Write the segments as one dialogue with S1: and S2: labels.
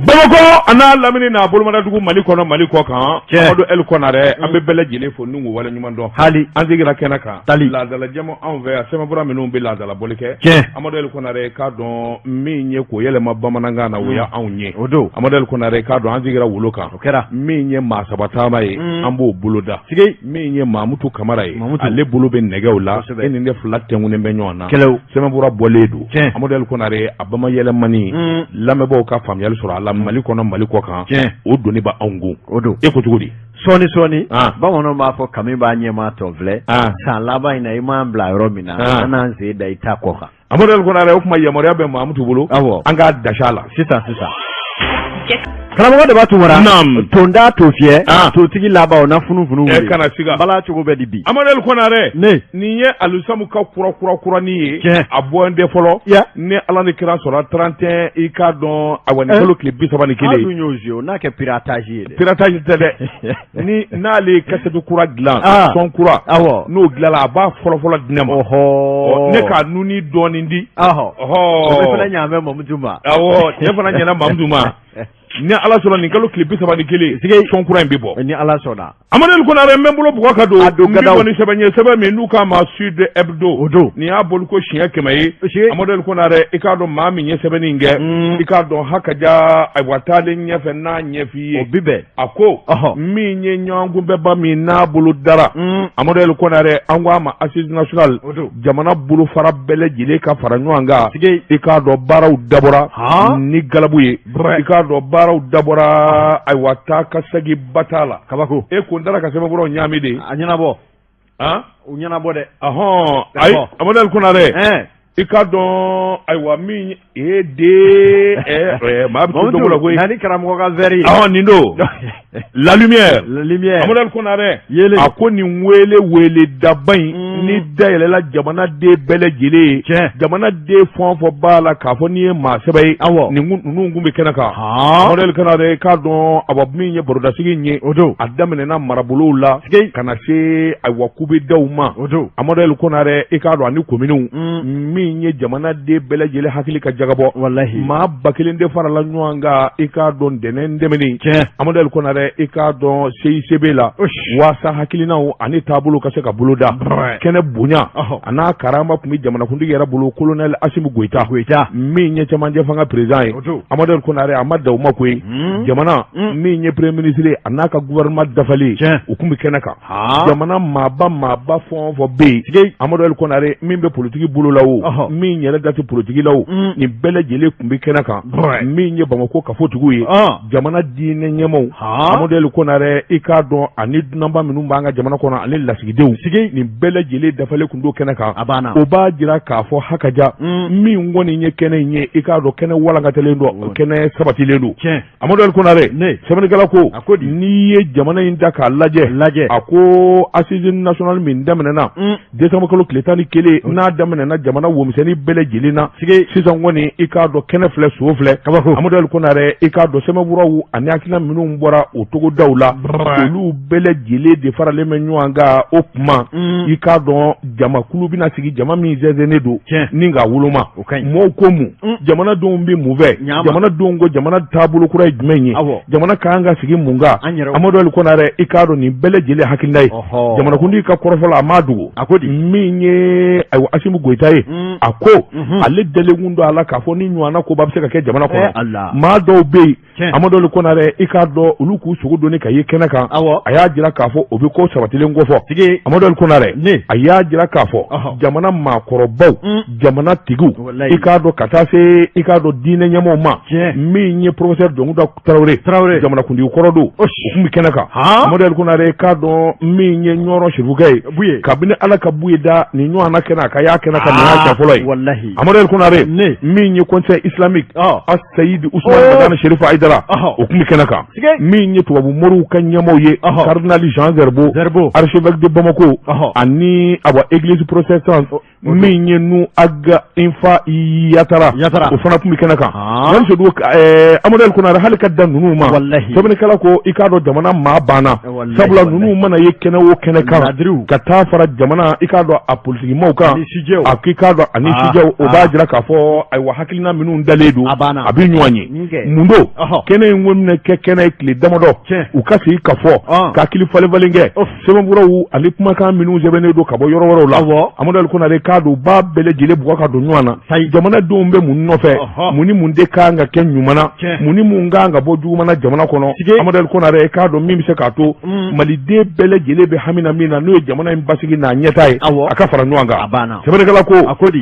S1: Bamakɔ ana lamini na bolomadadugu Mali kɔnɔ Mali kɔ kan Amadu El Konare an bɛ bɛɛ lajɛlen fo n'u wale ɲuman dɔn hali an sigira kɛnɛ kan laadala jɛmu anw fɛ yan sɛbɛnfura minnu bɛ laadala boli kɛ Amadu El Konare k'a dɔn min ye ko yɛlɛma bamanankan na o ya anw ye o don Amadu El Konare k'a dɔn an sigira wolo kan o kɛra min ye maa saba taama ye an b'o bolo da min ye Mamutu Kamara ye ale bolo bɛ nɛgɛw la e ni ne fila tɛnkunnen bɛ ɲɔgɔn na sɛbɛnfura bɔlen don Amadu El Konare a bamayɛlɛmani lamɛnbaaw ka faamuyali sɔrɔ a la Mali kɔnɔ Mali kɔ kan o doni ba anw gun o don e ko cogo di sɔɔni bamananw b'a fɔ kami b'a ɲɛma tɔ filɛ san laban in na i m'an bila yɔrɔ min na an n'an sen da i ta kɔ kan Amadu El Konare o kuma yamaruya bɛ Mamutu bolo an k'a dasi la sisan karamɔgɔ de b'a to wara tonda to fiyɛ totigi laban na funufunu wuli kana siga bala cogo bɛ di bi Amadu El Konare nin ye alusamu ka kura ni ye a bɔ n de fɔlɔ ni Ala ni kira sɔrɔ 31 i k'a dɔn awɔ ni kalo tile 31 dun y'o zi n'a kɛ piratage ye dɛ piratage tɛ dɛ ni n'ale kasetu kura dilan son kura n'o dilanla a b'a fɔlɔfɔlɔ di ne ma ne k'a nuni dɔɔnin di ne fana ɲaamɛ Mamutu ma ne fana ɲɛna Mamutu ma ni Ala sɔnna nin kalo tile 31 sigi son kura in bɛ bɔ ni Ala sɔnna Amadu El Konare n bɛ bolo bugɔ ka don gadaw ni sɛbɛn min n'u k'a ma Sud Hebdo o don nin y'a boli ko siɲɛ 100 ye Amadu El Konare i k'a dɔn maa min ye sɛbɛnni in kɛ i k'a dɔn hakaja ayiwa taalen ɲɛfɛ n'a ɲɛf'i ye o bi bɛn a ko min ye ɲɔgɔn kunbɛba min n'a bolo dara Amadu El Konare an ko a ma assise nationale jamana bolofara bɛɛ lajɛlen ka fara ɲɔgɔn kan i k'a dɔn baaraw dabɔra ni galabu ye i k'a dɔn baaraw dabɔra ayiwa taa ka segin bata la kabako e ko n taara ka sɛbɛnfuraw ɲaami de a ɲɛnabɔ u ɲɛnabɔ dɛ ayi Amadu El Konare i ka dɔn ayiwa min maa bɛ to dogo la koyi nani karamɔgɔ ka verre nin don la lumière Amadu El Konare a ko nin wele daba in ni dayɛlɛla jamanaden bɛɛ lajɛlen ye jamanaden fɛn o fɛn b'a la k'a fɔ n'i ye maa sɛbɛ ye ninnu kun bɛ kɛnɛ kan Amadu El Konare k'a dɔn awa min ye barodasigi in ye o don a daminɛna marabolow la ka na se ayiwa kubedaw ma o don Amadu El Konare i k'a dɔn ani kominiw min ye jamanaden bɛɛ lajɛlen hakili ka jagabɔ wallahi maa ba kelen de farala ɲɔgɔn kan i k'a dɔn dɛnɛn dɛmɛni Amadu El Konare i k'a dɔn CICB la waasa hakilinaw ani taabolo ka se ka bolo da kɛnɛ bonya a n'a karama tun bɛ jamanakuntigi yɛrɛ bolo colonel Asimu Goyita min ye cɛmancɛ fanga président ye Amadu El Konare a ma da u ma koyi jamana min ye premier ministre a n'a ka gouvernement dafalen u tun bɛ kɛnɛ kan jamana maaba fɛn o fɛn bɛ yen Amadu El Konare min bɛ politiki bolo la o min yɛrɛ dati politiki la o nin bɛɛ lajɛlen tun bɛ kɛnɛ kan min ye Bamako kafotigiw ye jamana diinɛ ɲɛmaw Amadu El Konare i k'a dɔn ani dunanba minnu b'an ka jamana kɔnɔ ani lasigidenw nin bɛɛ lajɛlen dafalen tun don kɛnɛ kan o b'a jira k'a fɔ hakaja min kɔni ye kɛnɛ in ye i k'a dɔn kɛnɛ walankatalen don kɛnɛ sabatilen don Amadu El Konare sɛbɛnnikɛla ko n'i ye jamana in da k'a lajɛ a ko assise nationale min daminɛna décembre kalo tile 11 n'a daminɛna jamana womisɛnni bɛɛ lajɛlen na sisan kɔni i k'a dɔn kɛnɛ filɛ so filɛ Amadu El Konare i k'a dɔn sɛbɛnfuraw ani hakilina minnu bɔra o togodaw la olu bɛɛ lajɛlen de faralen bɛ ɲɔgɔn kan o kuma i k'a dɔn jamakulu bɛna sigi jama min zɛzɛnnen don ni ka woloma mɔɔw ko mun jamanadenw bɛ mun fɛ jamanadenw ko jamana taabolo kura ye jumɛn ye jamana ka kan ka sigi mun kan Amadu El Konare i k'a dɔn nin bɛɛ lajɛlen hakilina ye jamanakuntigi ka kɔrɔfɔlɔ a ma dogo min ye ayiwa Asimu Goyita ye a ko ale dalenkun don a la k'a fɔ ni ɲɔgɔnna ko b'a bɛ se ka kɛ jamana kɔnɔ maa dɔw bɛ yen Amadu El Konare i k'a dɔn olu k'u sogo doni ka ye kɛnɛ kan a y'a jira k'a fɔ o bɛ ko sabatilen kofɔ Amadu El Konare a y'a jira k'a fɔ jamana maakɔrɔbaw jamana tigiw i k'a dɔn ka taa se i k'a dɔn diinɛ ɲɛmaaw ma min ye professeur Donkuda Tarawele jamanakuntigi kɔrɔ don o tun bɛ kɛnɛ kan Amadu El Konare i k'a dɔn min ye ɲɔrɔ sirifukɛ ye kabini Ala ka bu ye da nin ɲɔgɔnna kɛnɛ a ka y'a kɛnɛ kan nin y'a cɛ fɔlɔ ye Amadu El Konare min ye conseil islamique Sayid Ousmane Madani Sherifa Aidara o tun bɛ kɛnɛ kan min ye ye tubabu moriw ka ɲɛmɔw ye cardinal Jean Zerbo archevêque de Bamako ani awa église protestante min ye nu aga infa yatara o fana tun bɛ kɛnɛ kan yan se do Amadou Konare hali ka da ninnu ma sɛbɛnnikɛla ko i k'a dɔn jamana maa banna sabula ninnu mana ye kɛnɛ o kɛnɛ kan ka taa fara jamana i k'a dɔn a politikimaw kan a k'i k'a dɔn ani sijɛw o b'a jira k'a fɔ ayiwa hakilina minnu dalen don a bɛ ɲɔgɔn ye mun do kɛnɛ in ko minɛ kɛ kɛnɛ ye tile damadɔ u ka sigi ka fɔ ka kili falen kɛ sɛbɛnfuraw ani kumakan minnu sɛbɛnnen don ka bɔ yɔrɔ wɛrɛw la Amadou Konare k'a don ba bɛɛ lajɛlen bugɔ ka don ɲɔgɔn na jamanadenw bɛ mun nɔfɛ mun ni mun de kan ka kɛ ɲumana mun ni mun kan ka bɔ jugumana jamana kɔnɔ Amadou Konare k'a dɔn min bɛ se k'a to maliden bɛɛ lajɛlen bɛ hamina min na n'o ye jamana in basigi n'a ɲɛta ye a ka fara ɲɔgɔn kan sɛbɛnnikɛla ko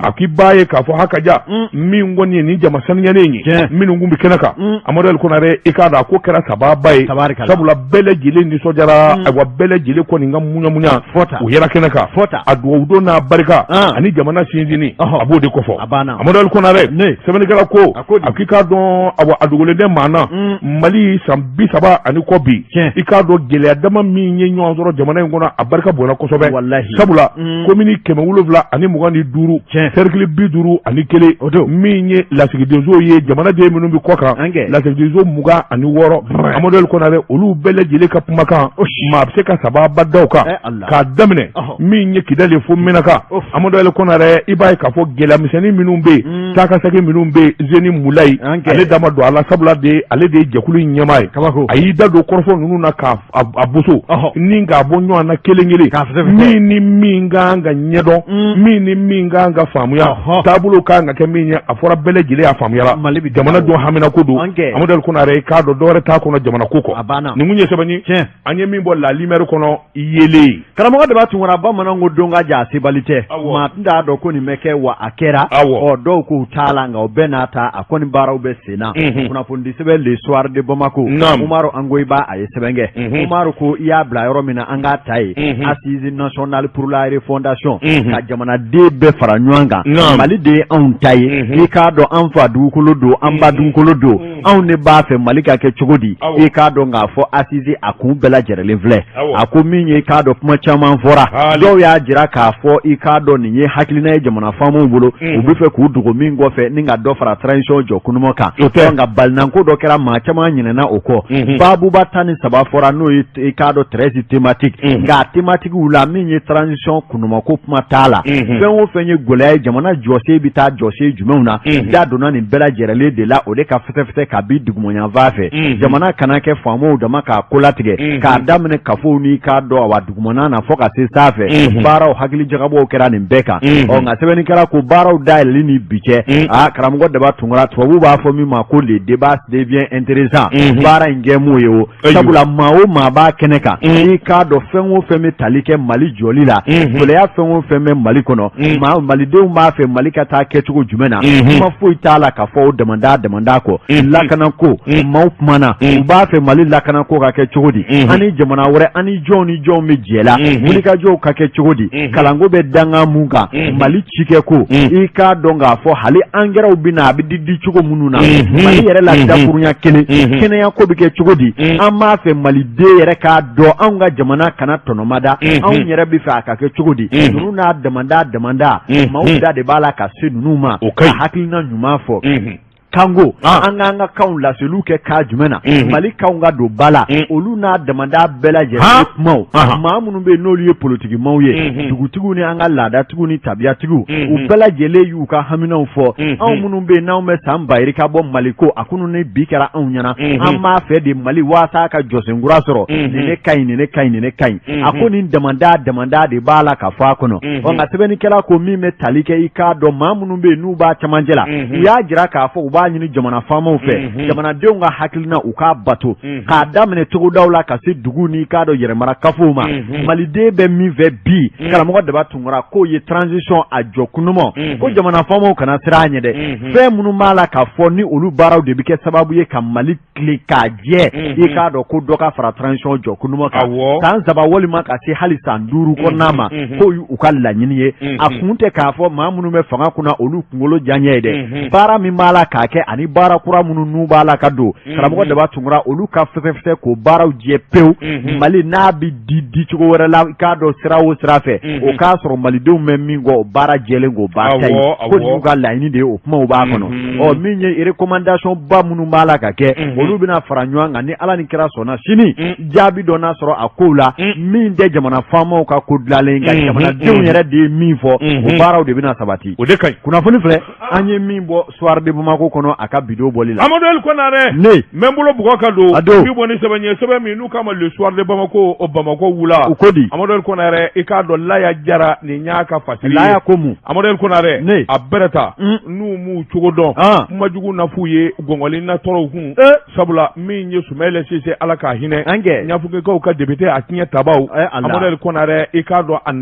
S1: a k'i b'a ye k'a fɔ hakaja min kɔni ye nin jama saniyalen ye minnu kun bɛ kɛnɛ kan Amadou Konare i k'a dɔn a ko kɛra sababa ye sabula bɛɛ lajɛlen nisɔndiyara ayiwa bɛɛ lajɛlen kɔni ka muɲamuɲa u yɛrɛ kɛnɛ kan a dugawu don n'a barika ani jamana sinsinni a b'o de kɔfɔ Amadou Konare sɛbɛnnikɛla ko a k'i k'a dɔn awa a dogolen tɛ maa na Mali san 30 ani kɔ bi i k'a dɔn gɛlɛya dama min ye ɲɔgɔn sɔrɔ jamana in kɔnɔ a barika bonyana kosɛbɛ sabula komini 725 ani 25 cercle 50 ani 1 min ye lasigidenso ye jamanaden minnu bɛ kɔ kan lasigidenso 20 ani 6 Amadou Konare olu bɛɛ lajɛlen ka kumakan maa bɛ se ka sababa da o kan k'a daminɛ min ye Kidali fo Menaka Amadou Konare i b'a ye k'a fɔ gɛlɛyamisɛnnin minnu bɛ yen taakasɛgɛ minnu bɛ yen Zeni Mulayi ale dama don a la sabula ale de ye jɛkulu in ɲɛmaa ye a y'i da don kɔrɔfɔ ninnu na k'a boso ni k'a bɔ ɲɔgɔn na kelen min ni min kan ka ɲɛdɔn min ni min kan ka faamuya taabolo kan ka kɛ min ye a fɔra bɛɛ lajɛlen y'a faamuyara jamana don hamina ko don Amadou Konare k'a dɔn dɔwɛrɛ t'a kɔnɔ jamana ko kɔ nin kun ye sɛbɛnni an ye min bɔ la lumière kɔnɔ yelen
S2: karamɔgɔ de b'a tun wara bamananw ko don ka ja sebali tɛ maa tun t'a dɔn ko nin bɛ kɛ wa a kɛra dɔw k'u t'a la nka o bɛɛ n'a ta a kɔni baaraw bɛ sen na kunnafoni sɛbɛn le soir de Bamako Umaru Angoiba a ye sɛbɛn kɛ Umaru ko i y'a bila yɔrɔ min na an k'a ta ye assise nationale pour la refondation ka jamanaden bɛɛ fara ɲɔgɔn kan Mali de ye anw ta ye i k'a dɔn an fa dugukolo don an ba dugukolo don anw ne b'a fɛ Mali ka kɛ cogo di i k'a dɔn k'a fɔ assise a kun bɛɛ lajɛlen filɛ a ko min ye i k'a dɔn kuma caman fɔra dɔw y'a jira k'a fɔ i k'a dɔn nin ye hakilina ye jamana faamaw bolo u bɛ fɛ k'u dogo min kɔfɛ ni ka dɔ fara transition jɔ kunuma kan nka balinanko dɔ kɛra maa caman ɲinɛna o kɔ baabuba 13 fɔra n'o ye i k'a dɔn 13 thématique nka thématiquew la min ye transition kunumako kuma t'a la fɛn o fɛn ye gɛlɛya ye jamana jɔsen bɛ taa jɔsen jumɛnw na da donna nin bɛɛ lajɛlen de la o de ka fɛsɛfɛsɛ ka bi dugumɔɲanfan fɛ jamana kana kɛ faamaw dama k'a ko latigɛ k'a daminɛ kafow ni k'a dɔn awa dugumɔna na fɔ ka se sanfɛ baaraw hakili jagabɔw kɛra nin bɛɛ kan nka sɛbɛnnikɛla ko baaraw dayɛlɛli ni bi cɛ karamɔgɔ daba tungara tubabu b'a fɔ min ma ko le débat devient intéressant baara in kɛ mun ye o sabula maa o maa b'a kɛnɛ kan i k'a dɔn fɛn o fɛn bɛ tali kɛ Mali jɔli la gɛlɛya fɛn o fɛn bɛ Mali kɔnɔ malidenw b'a fɛ Mali ka taa kɛcogo jumɛn na kuma foyi t'a la ka fɔ o damanda kɔ lakanako maaw kumana u b'a fɛ Mali lakanako ka kɛ cogo di ani jamana wɛrɛ ani jɔnw ni jɔnw bɛ jɛ la wulikajɔw ka kɛ cogo di kalanko bɛ danga mun kan Mali cikɛ ko i k'a dɔn k'a fɔ hali angɛrɛw bɛ na a bɛ di cogo minnu na Mali yɛrɛ la dakurunya kelen kɛnɛya ko bɛ kɛ cogo di an b'a fɛ Maliden yɛrɛ k'a dɔn anw ka jamana kana tɔnɔmada anw yɛrɛ bɛ fɛ a ka kɛ cogo di ninnu n'a damanda maaw da de b'a la ka se ninnu ma ka hakilina ɲuman fɔ kango an k'an ka kanw laseliw kɛ ka jumɛn na Mali kanw ka don ba la olu n'a damanda bɛɛ lajɛlen kumaw maa minnu bɛ yen n'olu ye politikimaw ye dugutigiw ni an ka laadatigiw ni tabiyatigiw u bɛɛ lajɛlen y'u ka haminaw fɔ anw minnu bɛ yen n'anw bɛ san bayiri ka bɔ Mali ko a kunnu ni bi kɛra anw ɲɛna an b'a fɛ de Mali waasa ka jɔsenkura sɔrɔ nin ne ka ɲi nin ne ka ɲi nin ne ka ɲi a ko nin damanda de b'a la ka fɔ a kɔnɔ nka sɛbɛnnikɛla ko min bɛ tali kɛ i k'a dɔn maa minnu bɛ yen n'u b'a cɛmancɛ la u y'a jira k'a fɔ u b'a ɲini jamana faamaw fɛ jamanadenw ka hakilina u k'a bato k'a daminɛ cogodaw la ka se dugu ni k'a dɔn yɛrɛmara kafow ma Maliden bɛ min fɛ bi karamɔgɔ daba tungara k'o ye transition a jɔ kunuma ko jamana faamaw kana siran a ɲɛ dɛ fɛn minnu b'a la k'a fɔ ni olu baaraw de bɛ kɛ sababu ye ka Mali tile k'a jɛ i k'a dɔn ko dɔ ka fara transition jɔ kunuma kan san 3 walima ka se hali san 5 kɔnɔna ma k'o y'u ka laɲini ye a kun tɛ k'a fɔ maa minnu bɛ fanga kunna olu kunkolo janɲɛ ye dɛ baara min b'a la k'a kɛ ani baara kura minnu n'u b'a la ka don karamɔgɔ Daba Tunkara olu ka fɛsɛfɛsɛ k'o baaraw jɛ pewu Mali n'a bi di cogo wɛrɛ la k'a dɔn sira o sira fɛ o k'a sɔrɔ malidenw bɛ min kɔ o baara jɛlen k'o baara ta ye ko ninnu ka laɲini de ye o kumaw b'a kɔnɔ min ye recommandation ba minnu b'a la ka kɛ olu bɛna fara ɲɔgɔn kan ni Ala ni kira sɔnna sini jaabi dɔ n'a sɔrɔ a kow la min tɛ jamana faamaw ka ko dilanlen nka jamanadenw yɛrɛ de ye min fɔ o baaraw de bɛna sabati o de kaɲi kunnafoni filɛ an ye min bɔ soir de Bamako kɔnɔ a ka bidon bɔli la
S1: Amadou El Konaré ne même bolo bugɔ ka don bi bɔ ni sɛbɛn ye sɛbɛn min n'u kama le soir de Bamako o Bamako wula
S2: u ko di
S1: Amadou El Konaré i k'a dɔn laya jara nin y'a ka fasiri
S2: laya ko mun
S1: Amadou El Konaré ne a bɛrɛta n'u m'u cogo dɔn kuma jugu na f'u ye gɔngɔli na tɔɔrɔw kun sabula min ye Sumayɛlɛ Sise Ala k'a hinɛ ɲafugekaw ka député a tiɲɛ tabaw Amadou El Konaré i k'a dɔn a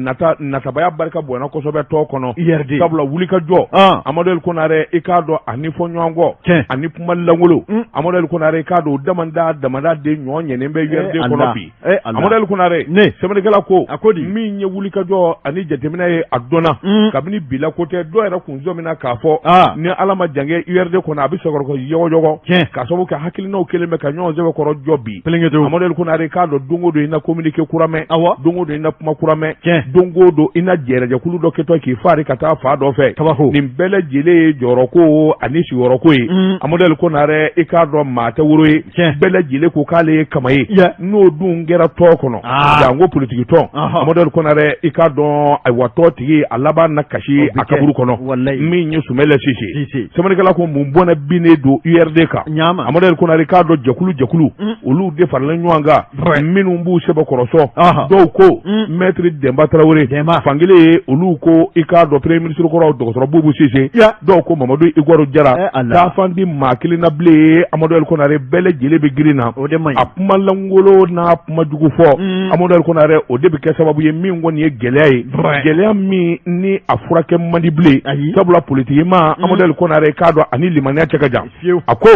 S1: natabaya barika bonyana kosɛbɛ tɔ kɔnɔ sabula wulikajɔ Amadou El Konaré i k'a dɔn a ɲɔgɔnkɔ ani kuma langolo Amadou El Konaré i k'a dɔn damanda de ɲɔgɔn ɲɛnen bɛ URD kɔnɔ bi Amadou El Konaré sɛbɛnnikɛla ko min ye wulikajɔ ani jateminɛ ye a dɔnna kabini bila ko tɛ dɔ yɛrɛ kun zɔmina k'a fɔ ni Ala ma jan kɛ URD kɔnɔ a bɛ sɔrɔ yɔgɔyɔgɔ k'a sababu kɛ hakilinaw kelen bɛ ka ɲɔgɔn sɛbɛkɔrɔ jɔ bi Amadou El Konaré k'a dɔn don o don i na communiqué kura mɛn don o don i na kuma kura mɛn don o don i na jɛrɛjɛkulu dɔ kɛtɔ k'i fari ka taa fa dɔ fɛ nin bɛɛ lajɛlen ye jɔyɔrɔko ani sigiyɔrɔko ye Amadou El Konaré i k'a dɔn maa tɛ woro ye bɛɛ lajɛlen ko k'ale ye kama ye n'o dun kɛra tɔ kɔnɔ jango politique tɔn Amadou El Konaré i k'a dɔn ayiwa tɔ tigi a laban na kasi a kaburu kɔnɔ min ye Sumayɛlɛ Sise sɛbɛnnikɛla ko mun bɔnɛ binnen don URD kan Amadou El Konaré k'a dɔn jɛkulu olu de faralen ɲɔgɔn kan minnu b'u sɛbɛkɔrɔsɔ dɔw ko maître Demba Traoré fankelen ye olu ko i k'a dɔn premier ministre kɔrɔ dɔgɔtɔrɔ Boubou Cissé dɔw ko Mamadou Igor Jara taafan di maa kelen na bilen Amadou El Konaré bɛɛ lajɛlen bɛ girin na a kuma langolo n'a kuma jugu fɔ Amadou El Konaré o de bɛ kɛ sababu ye min kɔni ye gɛlɛya ye gɛlɛya min ni a furakɛ man di bilen sabula politiki ma Amadou El Konaré k'a dɔn ani limaniya cɛ ka jan a ko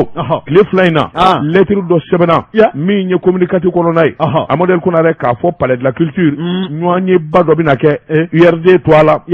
S1: tile fila in na lettre dɔ sɛbɛnna min ye communicatif kɔnɔna ye Amadou El Konaré k'a fɔ palais de la culture ɲɔgɔn ye ba dɔ bɛna kɛ URD to a la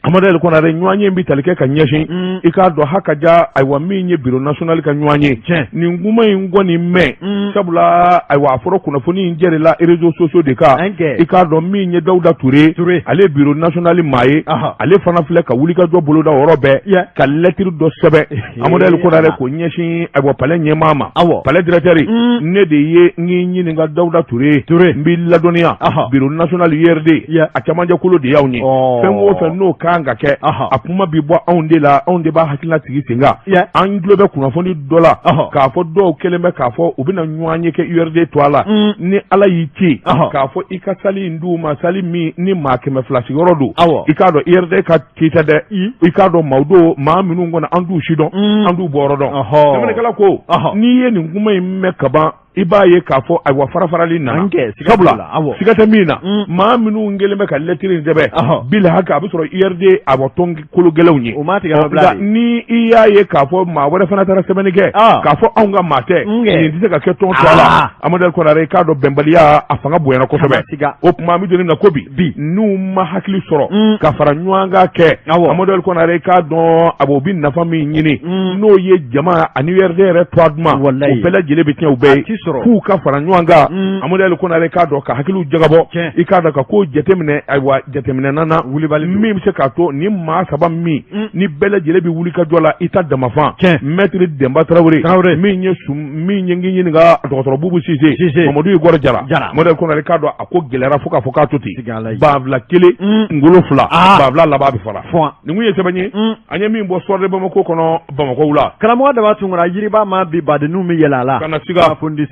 S1: Amadou El Konaré ɲɔgɔn ye bɛ tali kɛ ka ɲɛsin i k'a dɔn hakaja ayiwa min ye bureau national ka ɲɔgɔn ye nin kuma in kɔni mɛn sabula ayiwa a fɔra kunnafoni in jɛrila réseaux sociaux de kan i k'a dɔn min ye Dawuda Touré ale bureau national maa ye ale fana filɛ ka wulikajɔ boloda o yɔrɔ bɛɛ ka lettre dɔ sɛbɛn Amadou El Konaré k'o ɲɛsin ayiwa palais ɲɛmaa ma palais directeur ne de ye n ɲininka Dawuda Touré n b'i ladɔnniya bureau national URD a cɛmancɛ kolo de y'aw ye fɛn o fɛn n'o kan ka kɛ a kuma bi bɔ anw de la anw de b'a hakilina sigi sen kan an tulo bɛ kunnafoni dɔ la k'a fɔ dɔw kelen bɛ k'a fɔ u bɛna ɲɔgɔn ye kɛ URD to a la ni Ala y'i ci k'a fɔ i ka sali in d'u ma sali min ni maa 200 sigiyɔrɔ don i k'a dɔn URD ka ci tɛ dɛ i k'a dɔn maaw don maa minnu kɔnɔ an t'u si dɔn an t'u bɔyɔrɔ dɔn sɛbɛnnikɛla ko n'i ye nin kuma in mɛn ka ban i b'a ye k'a fɔ ayiwa farafarali nana sabula siga tɛ min na maa minnu kelen bɛ ka lettre in sɛbɛn bil haka a bɛ sɔrɔ URD a bɔ tɔn kolo gɛlɛnw ye nka ni i y'a ye k'a fɔ maa wɛrɛ fana taara sɛbɛnni kɛ k'a fɔ anw ka maa tɛ nin tɛ se ka kɛ tɔn to a la Amadou El Konaré i k'a dɔn bɛnbaliya a fanga bonyana kosɛbɛ o tuma an bɛ don na ko bi n'u ma hakili sɔrɔ ka fara ɲɔgɔn kan kɛ Amadou El Konaré i k'a dɔn a b'o bi nafa min ɲini n'o ye jama ani URD yɛrɛ to a duma o bɛɛ lajɛlen bɛ tiɲɛ u bɛɛ ye f'u ka fara ɲɔgɔn kan Amadou El Konaré k'a dɔn ka hakiliw jagabɔ i k'a dɔn ka ko jateminɛ ayiwa jateminɛ nana min bɛ se k'a to ni maa saba min ni bɛɛ lajɛlen bɛ wuli ka jɔ la i ta damafan maître Demba Traoré min ye n ɲininka dɔgɔtɔrɔ Boubou Cissé Mamadou Igor Jara Amadou El Konaré k'a dɔn a ko gɛlɛyara fo k'a fɔ k'a to ten banfula kelen ngolo fila banfula laban bɛ fara nin kun ye sɛbɛn ye an ye min bɔ soir de Bamako kɔnɔ Bamako la
S2: karamɔgɔ Daba Tunkara yiriba ma bi badenninw bɛ yɛlɛ a la
S1: kana siga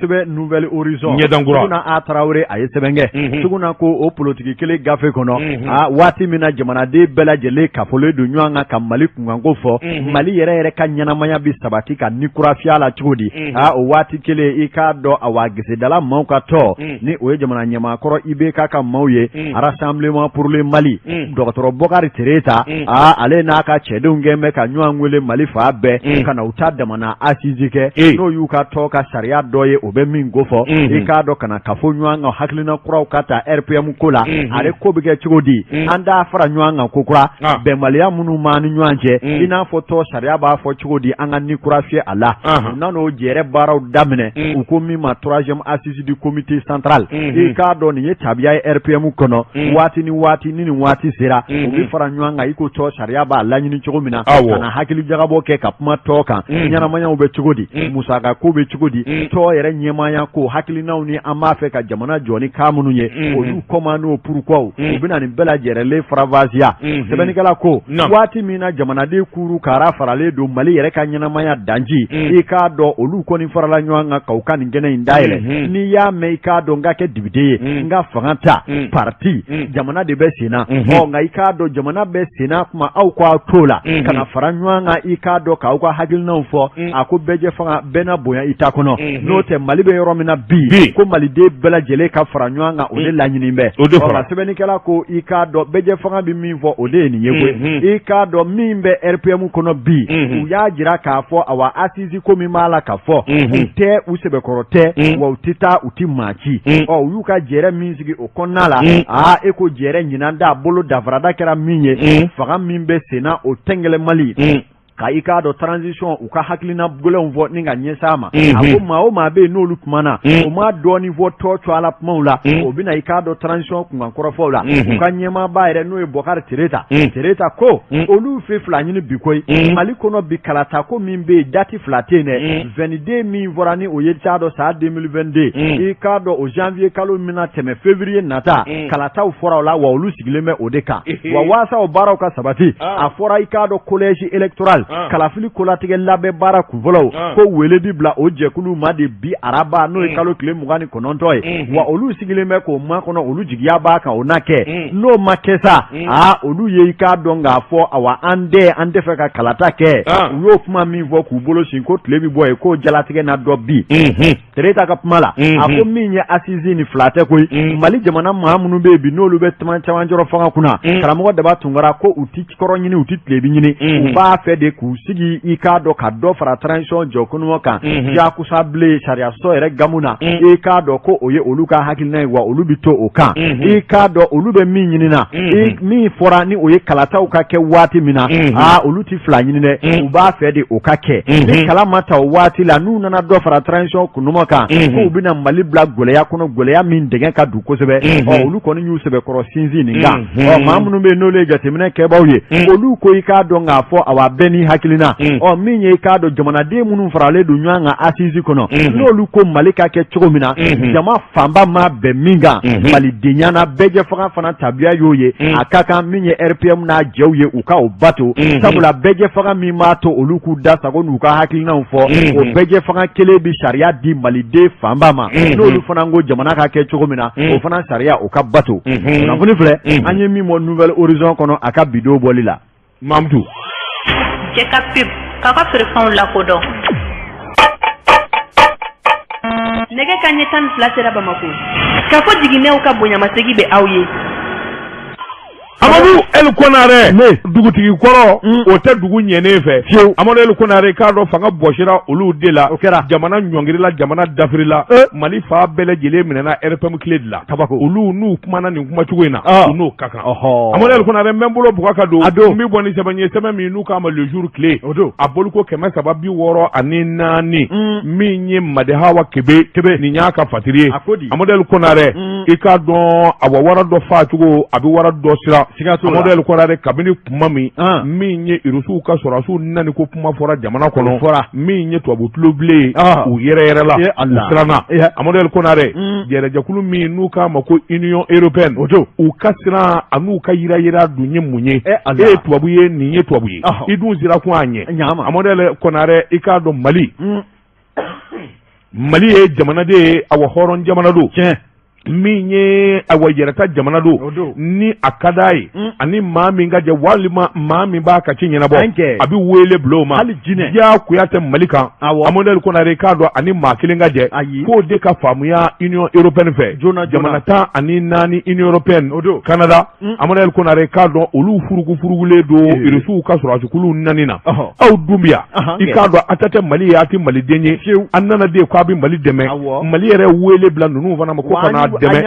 S2: sɛbɛn nouvelle horizon
S1: ɲɛdankura
S2: Suguna A Traoré a ye sɛbɛn kɛ Suguna ko o politique kelen gafe kɔnɔ waati min na jamanaden bɛɛ lajɛlen kafolen don ɲɔgɔn kan ka Mali kunkanko fɔ Mali yɛrɛ ka ɲɛnamaya bi sabati ka ni kurafiya la cogo di o waati kelen i k'a dɔn a wa gesedala maaw ka tɔ ni o ye jamana ɲɛmaakɔrɔ IBK ka maaw ye Rassemblement pour le Mali dɔgɔtɔrɔ Bokari Tereta ale n'a ka cɛdenw gɛn bɛ ka ɲɔgɔn wele Mali fa bɛɛ ka na u ta damana assise kɛ n'o y'u ka tɔ ka sariya dɔ ye o be min go fo e ka do kana kafo nyanga haklina kura kata RPM kola are ko be ke chigodi anda fara nyanga kokura be malia munu manu nyanje ina foto sharia ba fo chigodi anga ni kura fie ala nano jere baraw damne ukomi ma 3e assise du comité central e ka do ni tabia RPM kono wati ni wati sera obi fara nyanga iko to sharia ba la nyini chigomina kana hakili jagabo ke kapma toka nyana manya ube chigodi musaka ko be chigodi to yere nyemanya ko hakili nawni ama fe ka jamana joni kamunu ye olu komano pourquoi obina ni bela jere le fravazia sebeni kala ko wati mina jamana de kuru kara farale do mali yere ka nyana manya danji e ka do olu ko ni farala nyanga ka ukani ngene indaile ni ya me ka do ngake dibide nga fangata parti jamana de besina o nga ika do jamana besina kuma au kwa tola kana faranyanga ika do ka ukwa hagil na ufo ako beje fanga bena boya itakono note malibe yoromina bi ko malide bela jele ka faranyanga ode lanyini mbe o la sebeni kala ko ika do beje fanga bi minfo ode ni yegwe ika do mimbe RPM kono bi uya jira ka fo awa asizi ko mi mala ka fo ute usebe korote wa utita utimachi o yuka jere minzigi okonala eko jere nyinanda bolo davrada kera minye faga mimbe sena o tengele mali ka ika do transition uka haklina gole onvo ninga nyesama ako ma be no lukmana o ma do ni voto to ala pmaula obina ika do transition kunga korofola uka nyema baire no e bokar tereta ko olu fe flanyini bikoi mali kono bikalata ko mimbe dati flatene 22 mi vorani o yeta do sa 2022 ika do o janvier kalo mina teme février nata kalata fora la wa olu sigileme odeka wa wasa o baraka sabati afora ika do collège électoral kalafili kolatige labe bara kuvolo ko wele bibla ojekulu made bi araba no kalo kile mugani konontoy wa olu sigileme ko ma kono olu jigiya ba ka onake no makesa olu ye ka donga fo awa ande fe ka kalata ke yo kuma mi vo ku bolo sinko tlebi boy ko jalatige na do bi tereta ka pmala ako minye asizi ni flate ko mali jamana mahamunu be bi no lu be tman chawanjoro fanga kuna karamo de ba tungara ko uti koro nyini uti tlebi nyini uba fe de ku sigi ika do ka do fara transition jokunu ka ya kusable sharia so ere gamuna ika do ko oye oluka hakilna wa olubito oka ika do olube minyina mi fora ni oye kalata uka ke wati mina oluti flanyine uba fe de oka ke ni kalamata wati la nuna na do fara transition kunuma ka ko ubina mali black gole ya kuno gole ya min degen ka du ko sebe oluko ni nyu sebe koro sinzi ninga mamunu be no le jatemne ke bawye oluko ika do nga fo awa beni hakilina minye ika do jamana de munu farale do nyanga asizi kono no luko malika ke chogomina jama famba ma be minga mali denyana beje fanga fana tabia yoye akaka minye RPM na jewye uka obato sabula beje fanga mi mato oluku dasa ko nuka hakilina ufo o beje fanga kele bi sharia di mali de famba ma no lu fana ngo jamana ka ke chogomina o fana sharia uka bato na funi fle anye mi mo nouvelle horizon kono aka bido bolila mamdu
S3: Jekafo kaka frefon la kodon nege kanye tan flatera bamako kafo digine uka bonya masegi be awye
S1: Amadou El Konare dugutigi koro o te dugu nyene fe Amadou El Konare ka do fanga boshira olu de la jamana nyongiri la jamana dafiri la mali fa bele jele minena RPM clé la tabako olu nu kuma na ni kuma chugo ina no kaka Amadou El Konare membulo bukaka do mi boni sebanye sema mi nu kama le jour clé aboluko kema sababi woro anina ni mi nye madehawa kebe ni nyaka fatiri Amadou El Konare ika don awawara do fa chugo abi wara do sira model korare kabini kuma mi nye irusu ka sorasu nani ko kuma fora jamana kono mi nye to abutlo ble u yere la usrana model konare yere jakulu mi nuka mako union européenne u kasira anu ka yira dunye munye to abuye ni nye to abuye idun zira ko anye model konare ikado mali mali e jamana de awa horon jamana do min ye awa yɛrɛta jamana do ni a ka d'a ye ani maa min ka jɛ walima maa min b'a ka ci ɲɛnabɔ a bɛ wele bila o ma diyagoya tɛ Mali kan a modèle Konare k'a dɔn ani maa kelen ka jɛ k'o de ka faamuya Union européenne fɛ jamana 14 Union européenne Canada a modèle Konare k'a dɔn olu furugufurugulen don Irisiw ka sɔrɔdasiw naani na aw dun bi yan i k'a dɔn a ta tɛ Mali ye a tɛ Maliden ye an nana de k'a bɛ Mali dɛmɛ Mali yɛrɛ wele bila ninnu fana ma ko kana dɛmɛ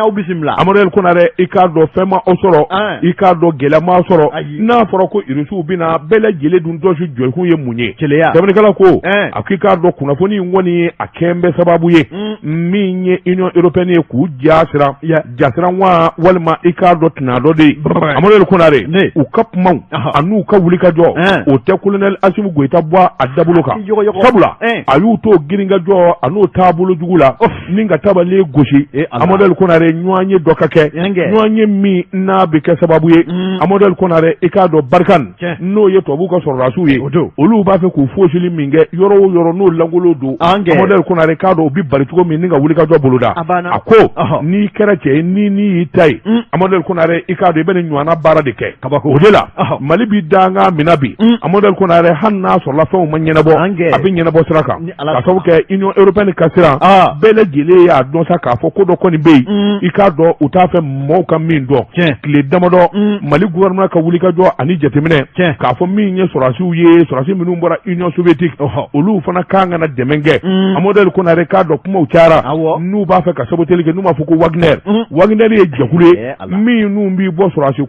S1: a modèle Konare i k'a dɔn fɛn ma aw sɔrɔ i k'a dɔn gɛlɛya ma sɔrɔ n'a fɔra ko Irisiw bɛna bɛɛ lajɛlen dun dɔsi jɔkun ye mun ye sɛbɛnnikɛla ko a k'i k'a dɔn kunnafoni in kɔni a kɛn bɛ sababu ye min ye Union européenne ye k'u jasira wa walima i k'a dɔn tɛnɛ dɔ de ye a modèle Konare u ka kumaw a n'u ka wulikajɔ o tɛ colonel Asimu Goyita bɔ a dabolo kan sabula a y'u to girinkajɔ a n'o taabolo jugu la ni ka tabalen gosi a modèle Konare ɲɔgɔn ye dɔ ka kɛ ɲɔgɔn ye min n'a bɛ kɛ sababu ye a modèle Konare i k'a dɔn Barikane n'o ye tubabuw ka sɔrɔdasiw ye olu b'a fɛ k'u fosili min kɛ yɔrɔ o yɔrɔ n'o langolo don a modèle Konare k'a dɔn u bɛ bari cogo min ni ka wulikajɔ boloda a ko n'i kɛra cɛ ye ni y'i ta ye a modèle Konare i k'a dɔn i bɛ nin ɲɔgɔnna baara de kɛ o de la Mali bi danga mina bi a modèle Konare hali n'a sɔrɔla fɛnw ma ɲɛnabɔ a bɛ ɲɛnabɔ sira kan ka sababu kɛ Union européenne ka siran bɛɛ lajɛlen y'a dɔn sa k'a fɔ ko dɔ kɔni bɛ yen i k'a dɔn u t'a fɛ mɔgɔw ka min dɔn tile damadɔ Mali gouvernement ka wulikajɔ ani jateminɛ k'a fɔ min ye sɔrɔdasiw ye sɔrɔdasi minnu bɔra Union soviétique olu fana kan kana dɛmɛ kɛ a modèle Konare k'a dɔn kumaw cayara n'u b'a fɛ ka saboteli kɛ n'u b'a fɔ ko Wagner ye jɛkulu ye minnu b'i bɔ sɔrɔdasi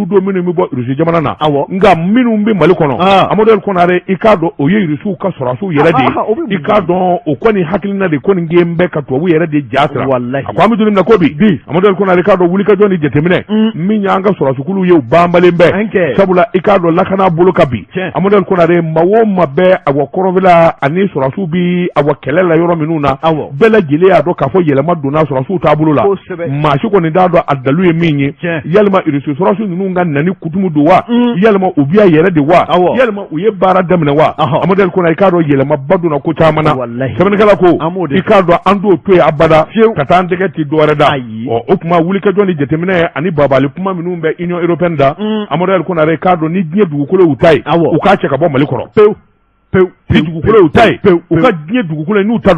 S1: don minnu bɛ bɔ Irisi jamana na nka minnu bɛ Mali kɔnɔ a modèle Konare i k'a dɔn o ye Irisiw ka sɔrɔdasiw yɛrɛ de ye i k'a dɔn o kɔni hakilina de kɔni gɛn bɛ ka tubabu yɛrɛ de jasira a ko an bɛ don min na ko bi a modèle Konare k'a dɔn wulikajɔ ni jateminɛ min y'an ka sɔrɔdasiw ye u banbalen bɛɛ sabula i k'a dɔn lakana bolo ka bi a modèle Konare maa o maa bɛɛ a wa kɔrɔnfɛla ani sɔrɔdasiw bi a wa kɛlɛ la yɔrɔ minnu na bɛɛ lajɛlen y'a dɔn k'a fɔ yɛlɛma donna sɔrɔdasiw taabolo la maa si kɔni t'a dɔn a dalu ye min ye yalima Irisi sɔrɔdasi ninnu ka nani kutumu don wa yalima u biya yɛrɛ de wa yalima u ye baara daminɛ wa a modèle Konare i k'a dɔn yɛlɛmaba donna ko caman na sɛbɛnnikɛla ko i k'a dɔn an t'o to yen abada ka taa an tɛgɛ ti dɔwɛrɛ da o tuma wulikajɔ ni jateminɛ ani babali kuma minnu bɛ Union européenne da a modèle Konare i k'a dɔn ni diɲɛ dugukolo y'u ta ye u k'a cɛ ka bɔ Mali kɔrɔ pewu ni dugukolo y'u ta ye u ka diɲɛ dugukolo n'u ta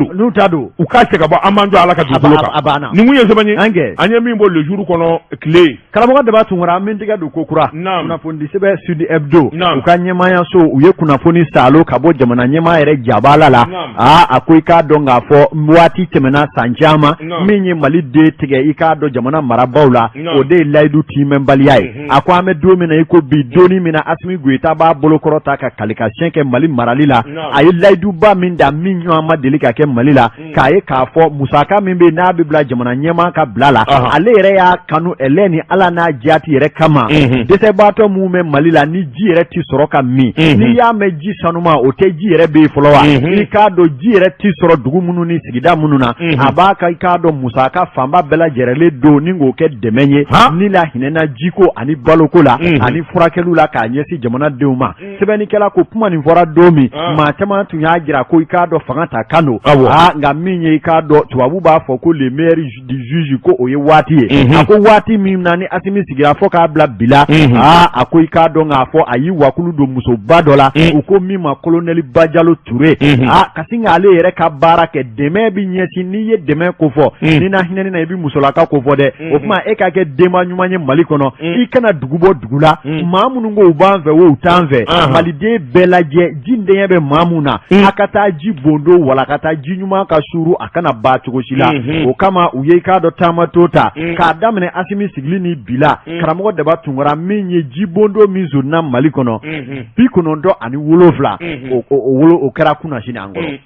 S1: don u k'a cɛ ka bɔ an b'an jɔ Ala ka dugukolo kan nin kun ye sɛbɛn ye an ye min bɔ le jour kɔnɔ tile
S2: karamɔgɔ Daba Tunkara an bɛ tigɛ don ko kura kunnafoni sɛbɛn Sud Hebdo u ka ɲɛmaayaso u ye kunnafoni salo ka bɔ jamana ɲɛmaa yɛrɛ jabala la a ko i k'a dɔn k'a fɔ waati tɛmɛna san caman min ye Mali den tigɛ i k'a dɔn jamana marabaaw la o de ye layidu tiimɛnbaliya ye a ko an bɛ don min na i ko bi donni min na Asimi Goyita b'a bolokɔrɔ ta ka kalikan kɛ Mali marali la a ye layiduba min da min ɲɔgɔn ma deli ka kɛ Mali la k'a ye k'a fɔ musaka min bɛ n'a bɛ bila jamana ɲɛmaa ka bila la ale yɛrɛ y'a kanu ɛlɛ ni Ala n'a jati yɛrɛ kama dɛsɛbaatɔ minnu bɛ Mali la ni ji yɛrɛ ti sɔrɔ ka min n'i y'a mɛn ji sanuma o tɛ ji yɛrɛ bɛ yen fɔlɔ wa i k'a dɔn ji yɛrɛ ti sɔrɔ dugu minnu ni sigida minnu na a b'a ka i k'a dɔn musaka fanba bɛɛ lajɛlen don ni k'o kɛ dɛmɛ ye ni la hinɛna jiko ani baloko la ani furakɛliw la k'a ɲɛsin jamanadenw ma sɛbɛnnikɛla ko kuma nin fɔra don min maa caman tun y'a jira ko i k'a dɔn fanga ta kan don nka min ye i k'a dɔn tubabu b'a fɔ ko le meilleur du juge ko o ye waati ye a ko waati min na ni Asimi sigira fo k'a bila bila a ko i k'a dɔn k'a fɔ a y'i wakulu don musoba dɔ la u ko min ma colonel Bajalo Ture ka sin k'ale yɛrɛ ka baara kɛ dɛmɛ bi ɲɛsin n'i ye dɛmɛ ko fɔ ni na hinɛni na i bi musolaka ko fɔ dɛ o tuma e ka kɛ denba ɲuman ye Mali kɔnɔ i kana dugu bɔ dugu la maa minnu ko u b'an fɛ o u t'an fɛ Maliden bɛɛ lajɛ ji denkɛ bɛ maa mun na a ka taa ji bondo wala ka taa ji ɲuman ka suru a kana ba cogo si la o kama u ye i k'a dɔn taama to ta k'a daminɛ Asimi sigili ni bila karamɔgɔ Daba Tunkara min ye ji bondo min zonna Mali kɔnɔ 97 o kɛra kunna sini an kɔrɔ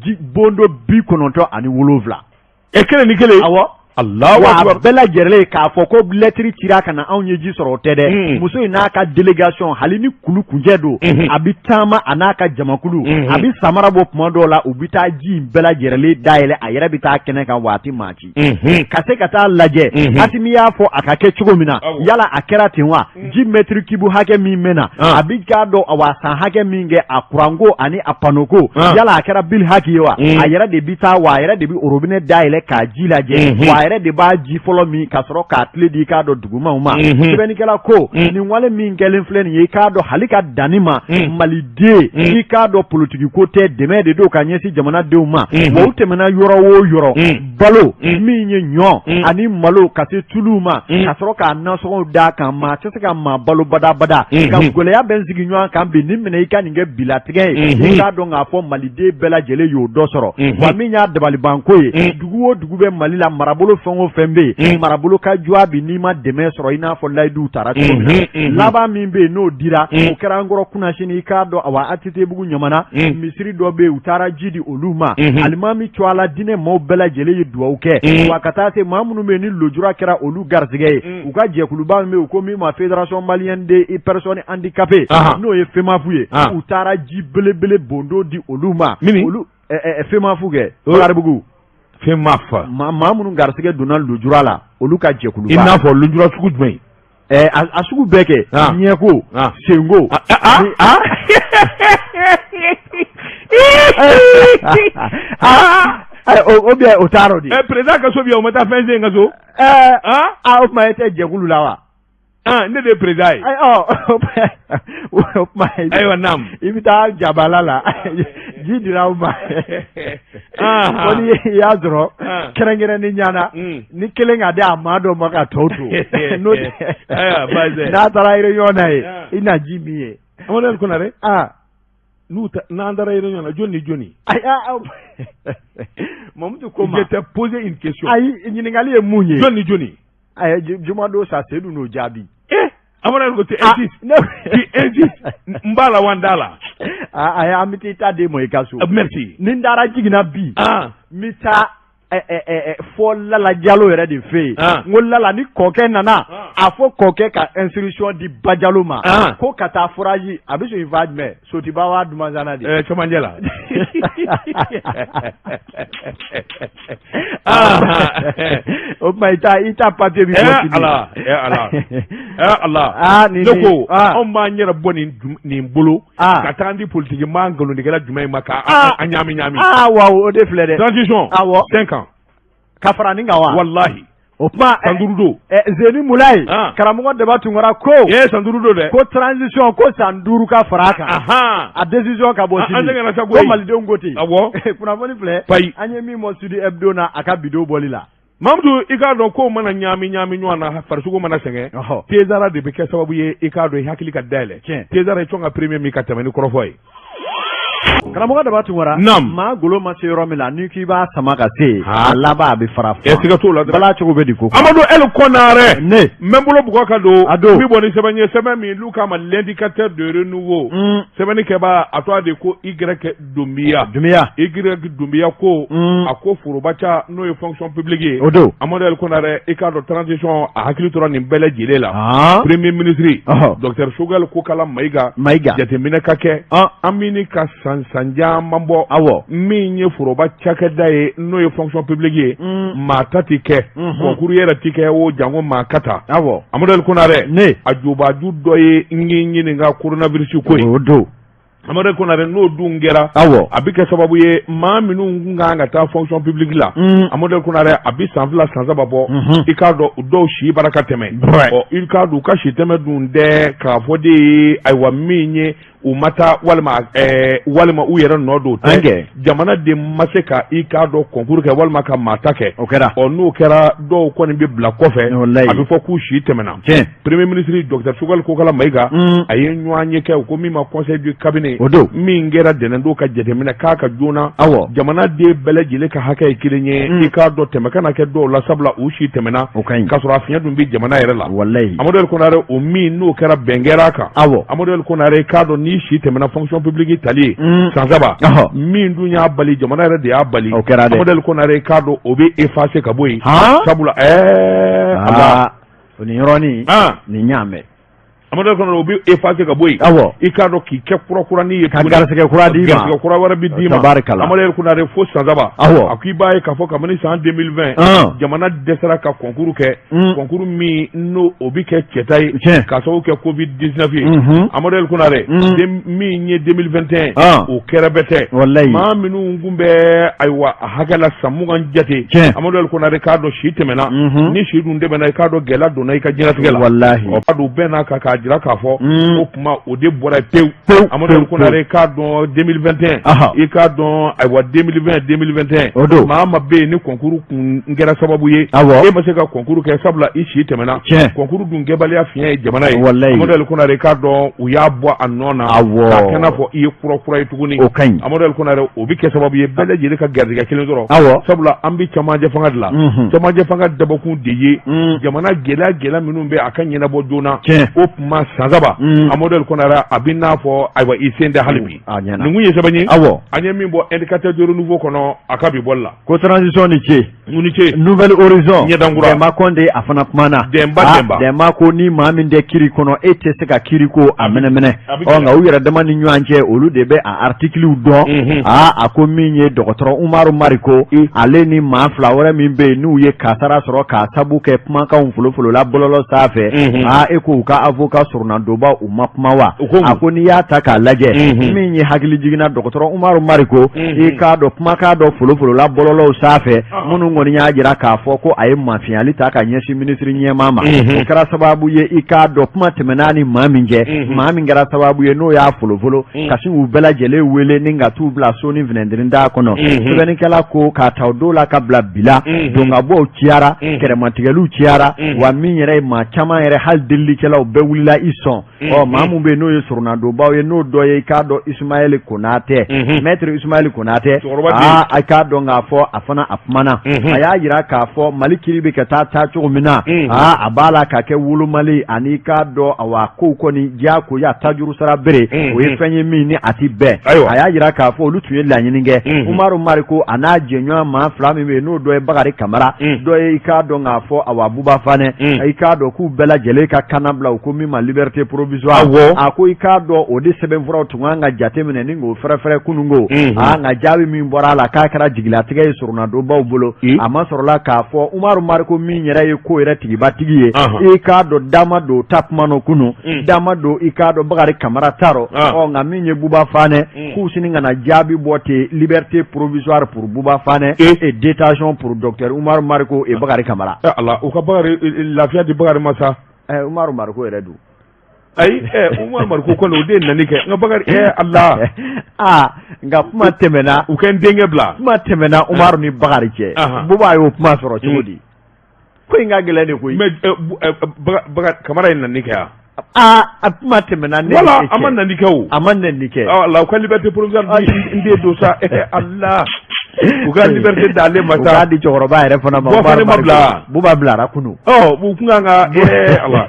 S2: ji bondo 97 e kelen ni kelen awɔ
S1: Allahu akbar
S2: bela gerle k'a fɔ ko lettre cira kana anw ye ji sɔrɔ o tɛ dɛ muso in n'a ka délégation hali ni kulu kunjɛ don a bi taama a n'a ka jamakulu a bi samara bɔ tuma dɔw la u bi taa ji in bɛɛ lajɛlen dayɛlɛ a yɛrɛ bi taa kɛnɛ kan waati maa ci ka se ka taa lajɛ Asimi y'a fɔ a ka kɛ cogo min na yala a kɛra ten wa ji mètre cube hakɛ min mɛna a bi k'a dɔn a san hakɛ min kɛ a kuranko ani a panoko yala a kɛra bil hakɛ ye wa a yɛrɛ de bi taa wa a yɛrɛ de bi robinet dayɛlɛ k'a ji lajɛ wa a yɛrɛ de b'a ji fɔlɔ min ka sɔrɔ k'a tile di k'a dɔn dugumaw ma sɛbɛnnikɛla ko nin wale min kɛlen filɛ nin ye k'a dɔn hali ka danni ma maliden i k'a dɔn politiki ko tɛ dɛmɛ de don ka ɲɛsin jamanadenw ma wa u tɛmɛna yɔrɔ o yɔrɔ balo min ye ɲɔ ani malo ka se tuluw ma ka sɔrɔ k'a nasɔngɔw d'a kan maa tɛ se ka maa balo badabada ka gɛlɛya bɛ n sigi ɲɔgɔn kan bi ni minɛ i ka nin kɛ bilatigɛ ye i k'a dɔn k'a fɔ maliden bɛɛ lajɛlen y'o dɔ sɔrɔ wa min y'a dabalibanko ye dugu o dugu bɛ Mali la marabolo fɛn o fɛn bɛ yen marabolo ka jɔ bi n'i ma dɛmɛ sɔrɔ i n'a fɔ layiduw taara cogo min na laban min bɛ yen n'o dira o kɛra an kɔrɔ kunnasini i k'a dɔn awa ATT-bugu ɲamana misiri dɔ bɛ yen u taara ji di olu ma alimami Cuala diinɛ maaw bɛɛ lajɛlen ye dugawu kɛ wa ka taa se maa minnu bɛ yen ni lojura kɛra olu garisɛgɛ ye u ka jɛkuluba min bɛ yen u ko min ma Fédération Malienne des Personnes Handicapées n'o ye FEMAFU ye u taara ji belebele bondo di olu ma olu FEMAFU kɛ Wagadugu
S1: FEMAF
S2: maa minnu garisɛgɛ donna lojura la olu ka jɛkuluba
S1: i n'a fɔ lojura sugu jumɛn
S2: a sugu bɛɛ kɛ ɲɛko senko o bien o taara di
S1: président ka so bi o ma taa fɛn sen ka so
S2: o tuma e tɛ jɛkulu la wa
S1: ne de ye président ye
S2: o tuma
S1: ayiwa naam
S2: i bɛ taa jabala la ji dira aw ma ko ni i y'a sɔrɔ kɛrɛnkɛrɛnni ɲana ni kelen ka di a maa dɔ ma ka tɔw to n'o tɛ n'a taara réunion na ye i na ji min ye
S1: Amadou Konare n'an taara réunion na jɔn ni jɔn
S2: Mamudu ko ma
S1: je t'ai posé une question
S2: ayi ɲininkali ye mun ye
S1: jɔn ni jɔn
S2: Jumado sa Seydou n'o jaabi
S1: Amadou ko tu insistes n b'a la wa n t'a la
S2: a ye an bɛ taa den mɔ i ka so
S1: merci
S2: ni n taara jiginna bi n bɛ taa fɔ Lala Jalo yɛrɛ de fɛ yen n ko Lala ni kɔkɛ nana a fɔ kɔkɛ ka instruction di Bajalo ma ko ka taa foraji a bɛ sɔn i fa jumɛn sotiba wa dumanzana de
S1: cɛmancɛ la
S2: o tuma i ta papier bi
S1: ala ne ko anw b'an yɛrɛ bɔ nin bolo ka taa an di politiki maa nkalontigɛla jumɛn in ma k'a ɲami ɲami
S2: wa o de filɛ dɛ
S1: transition 5 ans
S2: ka fara nin kan wa
S1: wallahi
S2: o kuma
S1: san duuru don
S2: Zeni Mulayi karamɔgɔ Daba Tunkara ko
S1: san duuru don dɛ
S2: ko transition ko san 5 ka fara a kan a décision ka bɔ sini ko malidenw ko ten kunnafoni filɛ an ye min mɔ Sudi Hebdo na a ka bidon bɔli la
S1: Mamudu i k'a dɔn ko mana ɲami ɲɔgɔn na farisogo mana sɛgɛn Tezara de bɛ kɛ sababu ye i k'a dɔn i hakili ka dayɛlɛ Tezara ye tɔn ka premier min ka tɛmɛ ni kɔrɔfɔ ye
S2: karamɔgɔ Daba Tunkara maa golo ma se yɔrɔ min na ni k'i b'a sama ka se a laban a bɛ fara
S1: siga t'o la
S2: bala cogo bɛ di ko
S1: Amadou El Konaré ne n bɛ n bolo bugɔ ka don min bɔ ni sɛbɛn ye sɛbɛn min n'u k'a ma l'indicateur de renouveau sɛbɛnni kɛbaa a tɔgɔ de ko Y Dunbiya Y Dunbiya ko a ko forobaca n'o ye fonction publique ye
S2: o don
S1: Amadou El Konaré i k'a dɔn transition a hakili tora nin bɛɛ lajɛlen la premier ministre Dr Choguel Kokala Mayiga jateminɛ ka kɛ an bɛ nin ka san caman bɔ min ye foroba cakɛda ye n'o ye fonction publique ye maa ta ti kɛ concours yɛrɛ ti kɛ o jango maa ka ta Amadou El Konaré a jubaju dɔ ye n k'i ɲininka coronavirus ko ye
S2: o don
S1: Amadou El Konaré n'o dun kɛra a bɛ kɛ sababu ye maa minnu kan ka taa fonction publique la Amadou El Konaré a bɛ san 2 san 3 bɔ i k'a dɔn u dɔw si bara ka tɛmɛ i k'a dɔn u ka si tɛmɛ dun tɛ k'a fɔ de ye ayiwa min ye u ma taa walima u yɛrɛ nɔ don tɛ jamana de ma se ka i k'a dɔn concours kɛ walima ka maa ta kɛ n'o kɛra dɔw kɔni bɛ bila kɔfɛ a bɛ fɔ k'u si tɛmɛna premier ministre Dr Choguel Kokala Mayiga a ye ɲɔgɔn ye kɛ u ko min ma conseil du cabinet min kɛra dɛnɛndo ka jateminɛ k'a ka joona jamana de bɛɛ lajɛlen ka hakɛ ye kelen ye i k'a dɔn tɛmɛ kana kɛ dɔw la sabula u si tɛmɛna k'a sɔrɔ a fiɲɛ dun bɛ jamana yɛrɛ la Amadou El Konaré o min n'o kɛra bɛn kɛra a kan Amadou El Konaré k'a dɔn ni si tɛmɛna fonction publique tali san saba min dun y'a bali jamana yɛrɛ de y'a bali modèle Konare k'a dɔn o bɛ effacer ka bɔ yen sabula
S2: Allah ni yɔrɔnin ni ɲaamɛ
S1: Amadou Konare o bɛ effacer ka bɔ yen i k'a dɔn k'i kɛ kura-kurani ye
S2: ka garisɛgɛ kura d'i ma
S1: garisɛgɛ kura wɛrɛ bɛ d'i ma Amadou Konare fo san saba a k'i b'a ye k'a fɔ kabini san 2020 jamana dɛsɛra ka concours kɛ concours min n'o o bɛ kɛ cɛta ye k'a sababu kɛ Covid 19 ye Amadou Konare min ye 2021 o kɛra bɛɛ tɛ maa minnu kun bɛ ayiwa a hakɛ la san 20 jate Amadou Konare k'a dɔn si tɛmɛna ni si dun tɛmɛna i k'a dɔn gɛlɛya donna i ka diɲɛlatigɛ la o b'a dɔn bɛɛ n'a ka k'a jira k'a fɔ o kuma o de bɔra pewu Amadou Konare k'a dɔn 2021 i k'a dɔn ayiwa 2020 2021 maa ma bɛ yen ni concours kun kɛra sababu ye e ma se ka concours kɛ sabula i si tɛmɛna concours dun kɛbaliya fiɲɛ ye jamana ye Amadou Konare k'a dɔn u y'a bɔ a nɔ na k'a kɛ n'a fɔ i ye kura-kura ye tuguni Amadou Konare o bɛ kɛ sababu ye bɛɛ lajɛlen ka garijɛgɛ kelen sɔrɔ sabula an bɛ cɛmancɛ fanga de la cɛmancɛ fanga dabɔkun de ye jamana gɛlɛya minnu bɛ a ka ɲɛnabɔ joona o kuma san saba Amadou Konare a bɛ n'a fɔ ayiwa i sen tɛ hali bi nin kun ye sɛbɛn ye an ye min bɔ indicateur de renouveau kɔnɔ a ka bi bɔli la
S2: ko transition ni ce nouvelle horizon
S1: ɲɛdankura
S2: Demba Condé a fana kumana Demba ko ni maa min tɛ kiri kɔnɔ e tɛ se ka kiri ko a mɛnɛmɛnɛ nka u yɛrɛ dama ni ɲɔgɔn cɛ olu de bɛ a articles dɔn a ko min ye dɔgɔtɔrɔ Umaru Mariko ale ni maa fila wɛrɛ min bɛ yen n'u ye kasara sɔrɔ k'a sabu kɛ kumakanw folofolo la bɔlɔlɔ sanfɛ e ko u ka avocat surunadonba u ma kuma wa a ko n'i y'a ta k'a lajɛ min ye hakili jiginna dɔgɔtɔrɔ Umaru Mariko i k'a dɔn kumakan dɔ folofolo la bɔlɔlɔw sanfɛ minnu kɔni y'a jira k'a fɔ ko a ye mafiyali ta ka ɲɛsin minisiri ɲɛmaa ma o kɛra sababu ye i k'a dɔn kuma tɛmɛna ni maa min cɛ maa min kɛra sababu ye n'o y'a folofolo ka sin u bɛɛ lajɛlen wele ni ka t'u bila so ni finɛndirin da kɔnɔ sɛbɛnnikɛla ko k'a ta o don la ka bila bila dongabɔw ciyara kɛrɛmatigɛliw ciyara wa min yɛrɛ ye maa caman yɛrɛ hali delilikɛlaw bɛɛ wulila i sɔn maa mun bɛ yen n'o ye surunadonbaw ye n'o dɔ ye i k'a dɔn Ismaël Konatɛ maître Ismaël Konatɛ a k'a dɔn k'a fɔ a fana a kumana a y'a jira k'a fɔ Mali kiri bɛ ka taa cogo min na a b'a la ka kɛ wolomali ani k'a dɔn awa kow kɔni diyagoya tajuru sara bere o ye fɛn ye min ni a ti bɛn a y'a jira k'a fɔ olu tun ye laɲini kɛ Umaru Mariko a n'a jɛɲɔgɔn maa fila min bɛ yen n'o dɔ ye Bakari Kamara dɔ ye i k'a dɔn k'a fɔ awa Buba Fanɛ i k'a dɔn k'u bɛɛ lajɛlen ka kana bila u ko min ma liberté provisoire a ko i k'a dɔn o de sɛbɛnfuraw tun kan ka jate minɛ ni k'o fɛrɛfɛrɛ kununko nka jaabi min bɔra a la k'a kɛra jigilatigɛ ye surunadonbaw bolo a ma sɔrɔla k'a fɔ Umaru Mariko min yɛrɛ ye ko yɛrɛ tigibatigi ye i k'a dɔn dama don ta kuma no kunu dama don i k'a dɔn Bakari Kamara taro nka min ye Buba Fanɛ k'u sini kana jaabi bɔ ten liberté provisoire pour Buba Fanɛ et détention pour docteur Umaru Mariko et Bakari Kamara
S1: Allah u ka Bakari lafiya di Bakari masa
S2: Umaru Mariko yɛrɛ dun
S1: ayi Umaru Mariko kɔni o de nani kɛ nka Bakari Allah
S2: nka kuma tɛmɛna
S1: u kɛ n denkɛ bila
S2: kuma tɛmɛna Umaru ni Bakari cɛ Buba y'o kuma sɔrɔ cogo di ko in ka gɛlɛn de koyi
S1: mais Bakari Kamara ye nani kɛ yan
S2: a kuma tɛmɛna ne
S1: wala a ma nani kɛ o
S2: a ma nani kɛ
S1: Allah u ka liberté provisoire n den don sa Allah u ka liberté d'ale ma sa u
S2: k'a di cɛkɔrɔba yɛrɛ fana ma Buba bilara kunu
S1: u kun kan ka Allah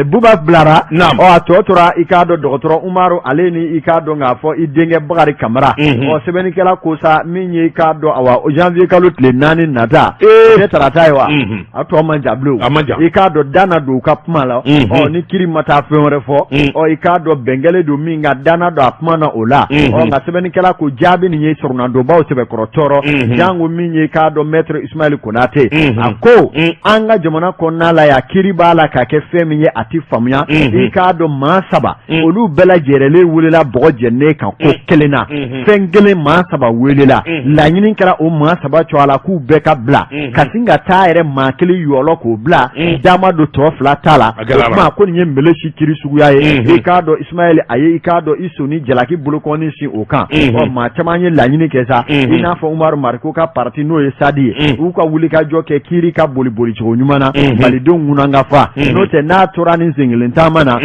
S2: Buba bilara a tɔ tora i k'a dɔn dɔgɔtɔrɔ Umaru ale ni i k'a dɔn k'a fɔ i denkɛ Bakari Kamara sɛbɛnnikɛla ko sa min ye i k'a dɔn awa janvier kalo tile 4 nata ne tarata ye wa a tɔ man jan bilen i k'a dɔn dana don u ka kuma la ni kiri ma taa fɛn wɛrɛ fɔ i k'a dɔn bɛnkɛlen don min ka dana don a kuma na o la nka sɛbɛnnikɛla ko jaabi nin ye surunadonbaw sɛbɛkɔrɔ tɔɔrɔ jango min ye i k'a dɔn maître Ismaël Konatɛ a ko an ka jamana kɔnɔna la ya kiri b'a la ka kɛ fɛn min ye a ti faamuya i k'a dɔn maa saba olu bɛɛ lajɛlen welela bɔgɔ jɛnnen kan ko kelen na fɛn kelen maa saba welela laɲini kɛra o maa saba cɔ a la k'u bɛɛ ka bila ka sin ka taa yɛrɛ maa kelen yɔlɔ k'o bila dama don tɔ fila t'a la o tuma ko nin ye mbelesi kiri suguya ye i k'a dɔn Ismaël a ye i k'a dɔn i soni jalaki bolokɔni sin o kan maa caman ye laɲini kɛ sa i n'a fɔ Umaru Mariko ka parti n'o ye Sadi ye u ka wuli ka jɔ kɛ kiri ka boli cogo ɲuman na malidenw ŋunan ka fa n'o tɛ n'a tora ni sengilen taama na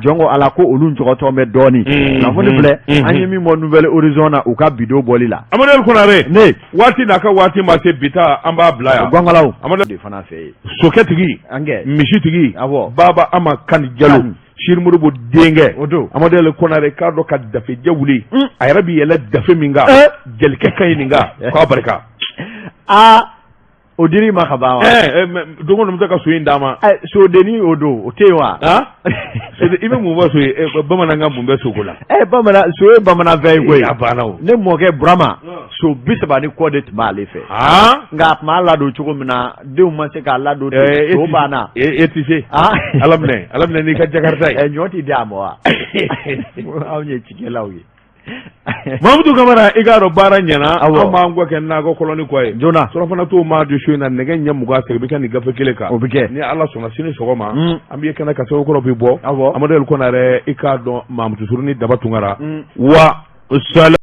S2: jɔnko ala ko olu jɔgɔtɔ bɛ dɔɔni kunnafoni filɛ an ye min bɔ nouvelle horizon na u ka bidon bɔli la
S1: Amadou Konare ne waati n'a ka waati ma se bita an b'a bila yan
S2: gwangalaw Amadou de fana fɛ
S1: sokɛtigi misitigi Baba Ama Kani Jalo Shirimuru denkɛ Amadu Konare k'a dɔn ka dafejɛ wuli a yɛrɛ bɛ yɛlɛ dafe min kan jelikɛ ka ɲi nin kan k'a barika
S2: o diri ma ka ban wa
S1: don o don n bɛ ka so in d'a ma
S2: sodenni o don o tɛ yen wa
S1: i bɛ mun fɔ so ye bamanankan mun bɛ soko la
S2: so ye bamananfɛn ye koyi
S1: a banna o
S2: ne mɔkɛ Burama so 30 ni kɔ de tun b'ale fɛ nka a tun b'a ladon cogo min na denw ma se k'a ladon so banna
S1: e ti se Ala minɛ n'i ka Jakarta ye
S2: ɲɔ tɛ di a ma wa anw ye cikɛlaw ye
S1: Mamudu Kamara i k'a dɔn baara ɲɛna an b'an kɔ kɛ nakɔ kɔlɔni kɔ ye joona surafana t'o ma du so in na nɛgɛ ɲɛ 20 segin bɛ kɛ nin gafe kelen kan o bɛ kɛ ni Ala sɔnna sini sɔgɔma an bɛ kɛnɛ ka sɛbɛnkɔrɔ bi bɔ Amadu Konare i k'a dɔn Mamutu Suruni Daba Tunkara wa